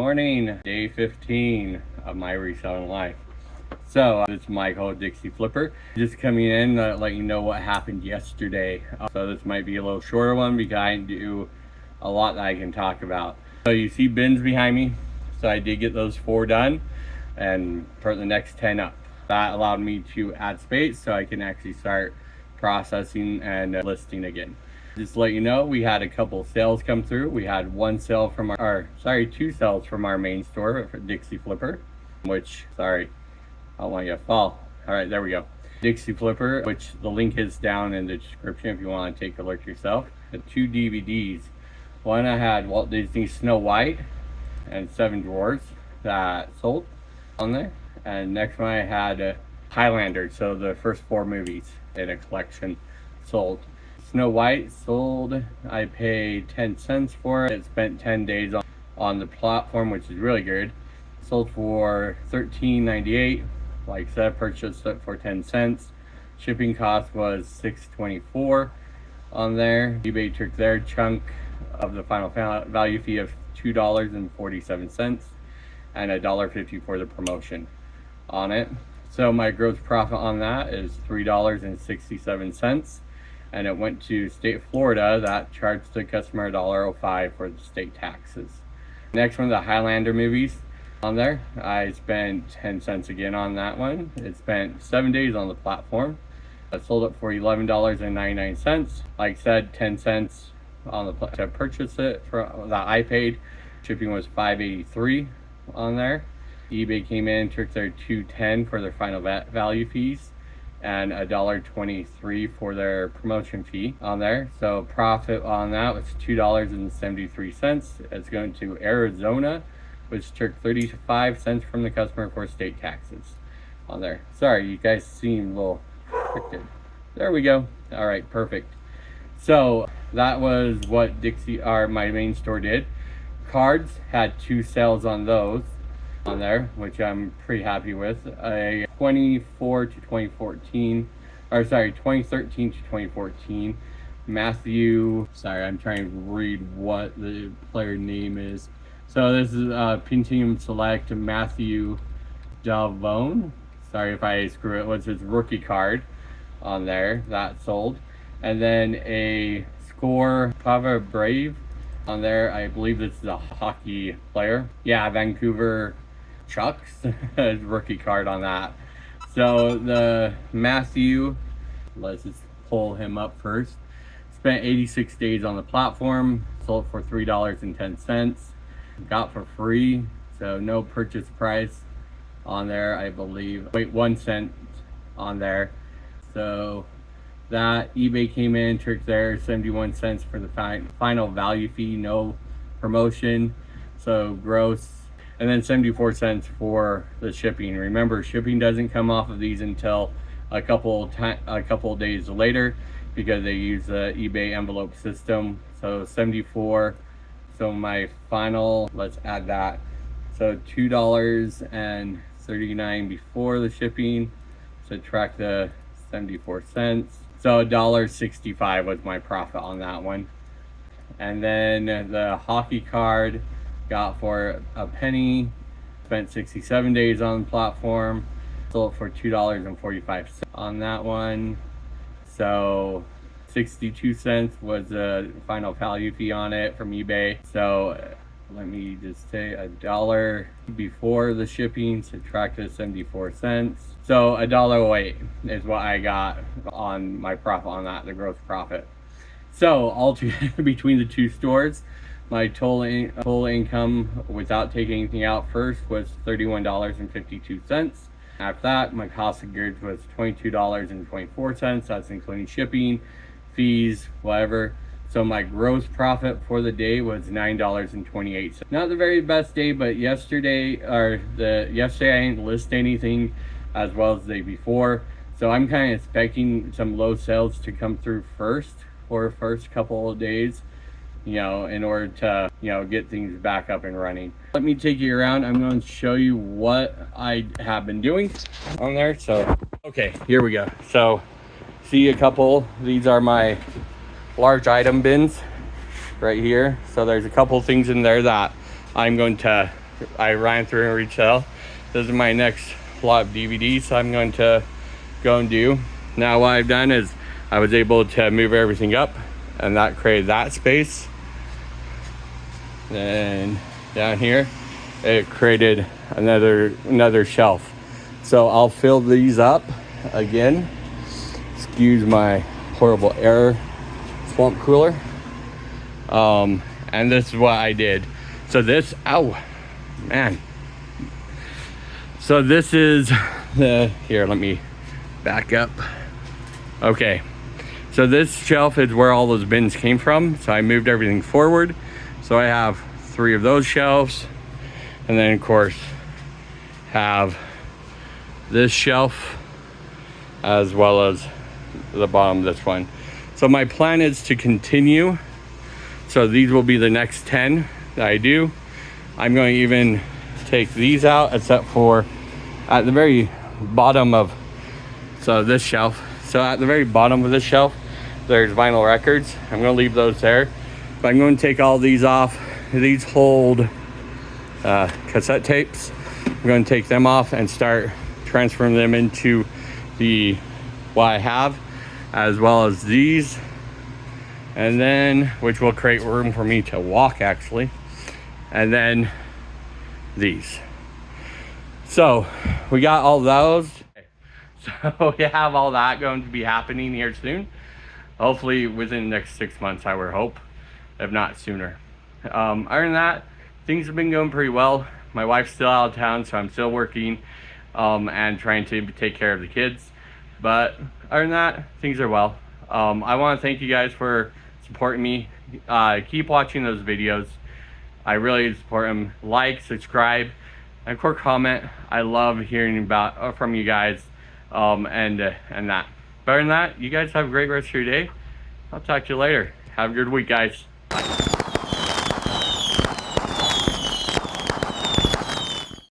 morning, day 15 of my reselling life. So this is Michael, Dixie Flipper, just coming in to let you know what happened yesterday. So this might be a little shorter one because I didn't do a lot that I can talk about. So you see bins behind me, so I did get those 4 done and put the next 10 up. That allowed me to add space so I can actually start processing and listing again. Just to let you know, we had a couple sales come through. We had 2 sales from our main store for Dixie Flipper, which, sorry, I don't want you to fall. All right, there we go. Dixie Flipper, which the link is down in the description if you want to take a look yourself. The 2 DVDs. One I had Walt Disney Snow White and 7 Dwarfs that sold on there. And next one I had Highlander, so the first 4 movies in a collection sold. Snow White sold. I paid 10 cents for it. It spent 10 days on the platform, which is really good. Sold for $13.98. Like I said, purchased it for 10 cents. Shipping cost was $6.24 on there. eBay took their chunk of the final value fee of $2.47 and $1.50 for the promotion on it. So my gross profit on that is $3.67, and it went to state of Florida that charged the customer $1.05 for the state taxes. Next one, the Highlander movies on there. I spent 10 cents again on that one. It spent 7 days on the platform. I sold it for $11.99. Like I said, 10 cents on the to purchase it for that I paid. Shipping was $5.83 on there. eBay came in, took their $2.10 for their final value fees and $1.23 for their promotion fee on there. So profit on that was $2.73. It's going to Arizona, which took 35 cents from the customer for state taxes on there. Sorry, you guys seem a little restricted. There we go. All right, perfect. So that was what my main store did. Cards had 2 sales on those on there, which I'm pretty happy with. A 2013 to 2014 Matthew, sorry, I'm trying to read what the player name is. So this is Pentium Select Matthew Davone. Sorry if I screw it. What's his rookie card on there that sold, and then a Score Pava Brave on there. I believe this is a hockey player. Yeah, Vancouver Chucks rookie card on that. So the Matthew, let's just pull him up first. Spent 86 days on the platform, sold for $3.10. Got for free, so no purchase price on there, I believe. Wait, 1 cent on there. So that eBay came in, took their 71 cents for the final value fee, no promotion, so gross. And then 74 cents for the shipping. Remember, shipping doesn't come off of these until a couple days later because they use the eBay envelope system. So 74. So my final, let's add that. So $2.39 before the shipping. Subtract the 74 cents. So $1.65 was my profit on that one. And then the hockey card got for a penny. Spent 67 days on the platform. Sold for $2.45 on that one. So 62 cents was the final value fee on it from eBay. So let me just say $1 before the shipping, subtract the 74 cents. So $1.08 is what I got on my profit on that, the gross profit. So altogether between the 2 stores, my total income without taking anything out first was $31.52. After that, my cost of goods was $22.24. That's including shipping, fees, whatever. So my gross profit for the day was $9.28. Not the very best day, but yesterday I didn't list anything as well as the day before. So I'm kind of expecting some low sales to come through first for the first couple of days, in order to, get things back up and running. Let me take you around. I'm going to show you what I have been doing on there. So, okay, here we go. So, see a couple, these are my large item bins right here. So there's a couple things in there that I'm going to I ran through and retail. This is my next lot of DVDs I'm going to go and do. Now what I've done is I was able to move everything up, and that created that space. Then down here it created another shelf. So I'll fill these up again. Excuse my horrible air swamp cooler. And this is what I did. So this, ow, man. So this is here, let me back up. Okay, so this shelf is where all those bins came from. So I moved everything forward. So I have 3 of those shelves. And then of course have this shelf as well as the bottom of this one. So my plan is to continue. So these will be the next 10 that I do. I'm going to even take these out, except for at the very bottom of this shelf. So at the very bottom of this shelf, there's vinyl records. I'm going to leave those there. But I'm going to take all these off. These hold cassette tapes. I'm going to take them off and start transferring them into what I have, as well as these. And then, which will create room for me to walk actually. And then these. So we got all those. So we have all that going to be happening here soon. Hopefully within the next 6 months, I would hope, if not sooner. Other than that, things have been going pretty well. My wife's still out of town, so I'm still working and trying to take care of the kids. But other than that, things are well. I want to thank you guys for supporting me. Keep watching those videos. I really support them. Like, subscribe, and of course comment. I love hearing about from you guys, and that. Better than that, you guys have a great rest of your day. I'll talk to you later. Have a good week, guys.